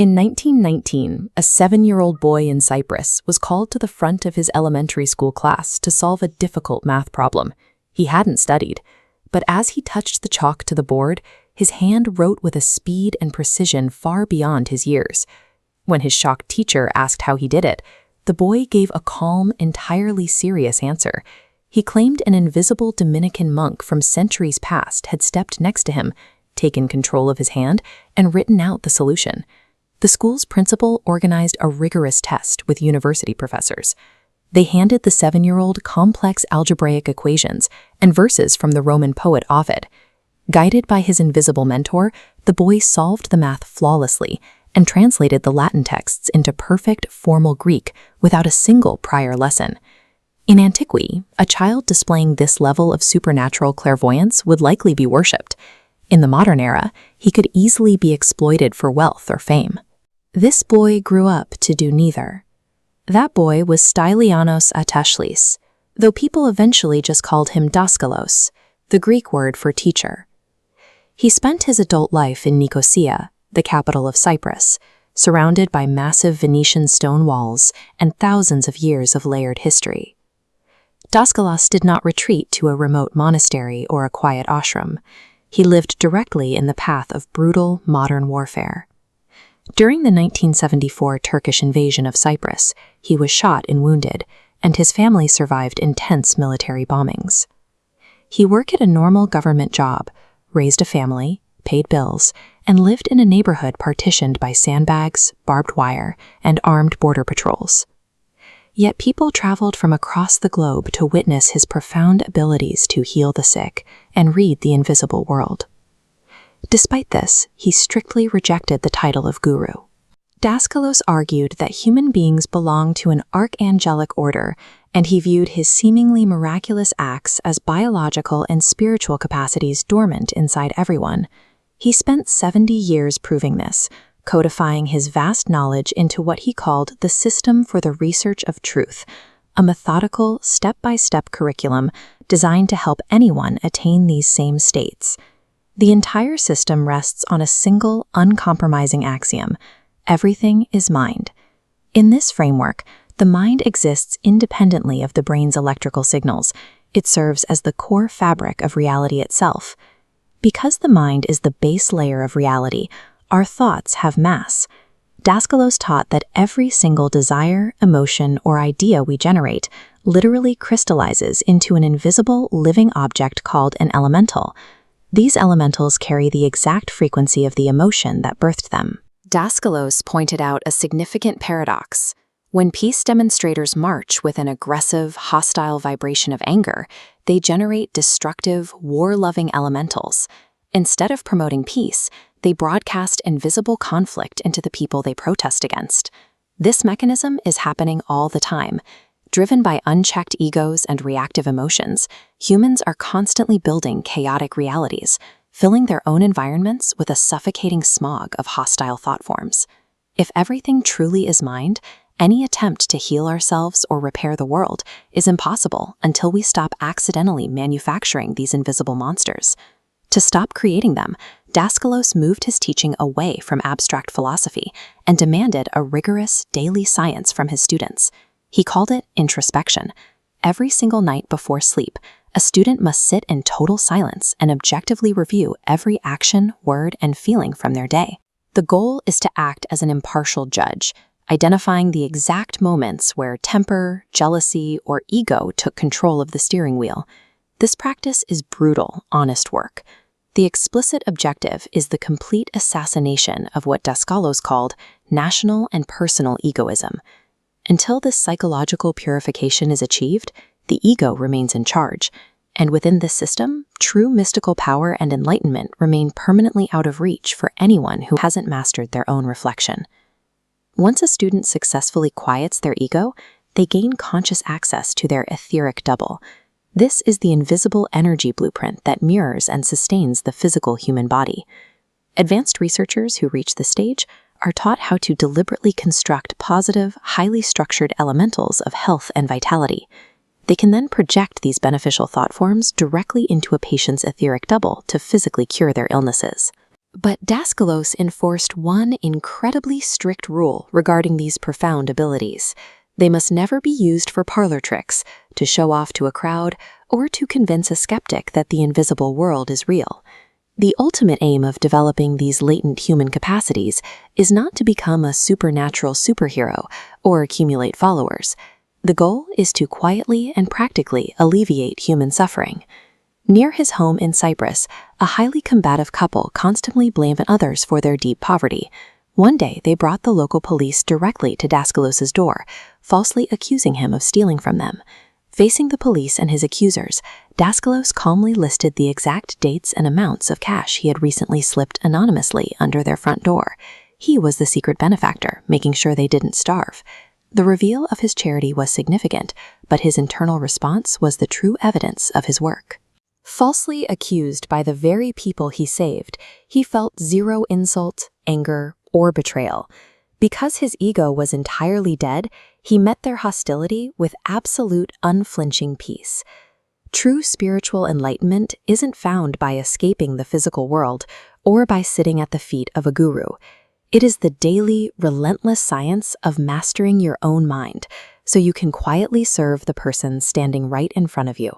In 1919, a 7-year-old boy in Cyprus was called to the front of his elementary school class to solve a difficult math problem. He hadn't studied, but as he touched the chalk to the board, his hand wrote with a speed and precision far beyond his years. When his shocked teacher asked how he did it, the boy gave a calm, entirely serious answer. He claimed an invisible Dominican monk from centuries past had stepped next to him, taken control of his hand, and written out the solution. The school's principal organized a rigorous test with university professors. They handed the 7-year-old complex algebraic equations and verses from the Roman poet Ovid. Guided by his invisible mentor, the boy solved the math flawlessly and translated the Latin texts into perfect formal Greek without a single prior lesson. In antiquity, a child displaying this level of supernatural clairvoyance would likely be worshipped. In the modern era, he could easily be exploited for wealth or fame. This boy grew up to do neither. That boy was Stylianos Atteshlis, though people eventually just called him Daskalos, the Greek word for teacher. He spent his adult life in Nicosia, the capital of Cyprus, surrounded by massive Venetian stone walls and thousands of years of layered history. Daskalos did not retreat to a remote monastery or a quiet ashram. He lived directly in the path of brutal, modern warfare. During the 1974 Turkish invasion of Cyprus, he was shot and wounded, and his family survived intense military bombings. He worked at a normal government job, raised a family, paid bills, and lived in a neighborhood partitioned by sandbags, barbed wire, and armed border patrols. Yet people traveled from across the globe to witness his profound abilities to heal the sick and read the invisible world. Despite this, he strictly rejected the title of guru. Daskalos argued that human beings belong to an archangelic order, and he viewed his seemingly miraculous acts as biological and spiritual capacities dormant inside everyone. He spent 70 years proving this, codifying his vast knowledge into what he called the System for the Research of Truth, a methodical, step-by-step curriculum designed to help anyone attain these same states. The entire system rests on a single, uncompromising axiom: everything is mind. In this framework, the mind exists independently of the brain's electrical signals. It serves as the core fabric of reality itself. Because the mind is the base layer of reality, our thoughts have mass. Daskalos taught that every single desire, emotion, or idea we generate literally crystallizes into an invisible, living object called an elemental. These elementals carry the exact frequency of the emotion that birthed them. Daskalos pointed out a significant paradox. When peace demonstrators march with an aggressive, hostile vibration of anger, they generate destructive, war-loving elementals. Instead of promoting peace, they broadcast invisible conflict into the people they protest against. This mechanism is happening all the time. Driven by unchecked egos and reactive emotions, humans are constantly building chaotic realities, filling their own environments with a suffocating smog of hostile thought forms. If everything truly is mind, any attempt to heal ourselves or repair the world is impossible until we stop accidentally manufacturing these invisible monsters. To stop creating them, Daskalos moved his teaching away from abstract philosophy and demanded a rigorous daily science from his students. He called it introspection. Every single night before sleep, a student must sit in total silence and objectively review every action, word, and feeling from their day. The goal is to act as an impartial judge, identifying the exact moments where temper, jealousy, or ego took control of the steering wheel. This practice is brutal, honest work. The explicit objective is the complete assassination of what Daskalos called national and personal egoism. Until this psychological purification is achieved, the ego remains in charge, and within this system, true mystical power and enlightenment remain permanently out of reach for anyone who hasn't mastered their own reflection. Once a student successfully quiets their ego, they gain conscious access to their etheric double. This is the invisible energy blueprint that mirrors and sustains the physical human body. Advanced researchers who reach this stage are taught how to deliberately construct positive, highly structured elementals of health and vitality. They can then project these beneficial thought forms directly into a patient's etheric double to physically cure their illnesses. But Daskalos enforced one incredibly strict rule regarding these profound abilities. They must never be used for parlor tricks, to show off to a crowd, or to convince a skeptic that the invisible world is real. The ultimate aim of developing these latent human capacities is not to become a supernatural superhero or accumulate followers. The goal is to quietly and practically alleviate human suffering. Near his home in Cyprus, a highly combative couple constantly blamed others for their deep poverty. One day, they brought the local police directly to Daskalos' door, falsely accusing him of stealing from them. Facing the police and his accusers, Daskalos calmly listed the exact dates and amounts of cash he had recently slipped anonymously under their front door. He was the secret benefactor, making sure they didn't starve. The reveal of his charity was significant, but his internal response was the true evidence of his work. Falsely accused by the very people he saved, he felt zero insult, anger, or betrayal. Because his ego was entirely dead, he met their hostility with absolute unflinching peace. True spiritual enlightenment isn't found by escaping the physical world or by sitting at the feet of a guru. It is the daily, relentless science of mastering your own mind so you can quietly serve the person standing right in front of you.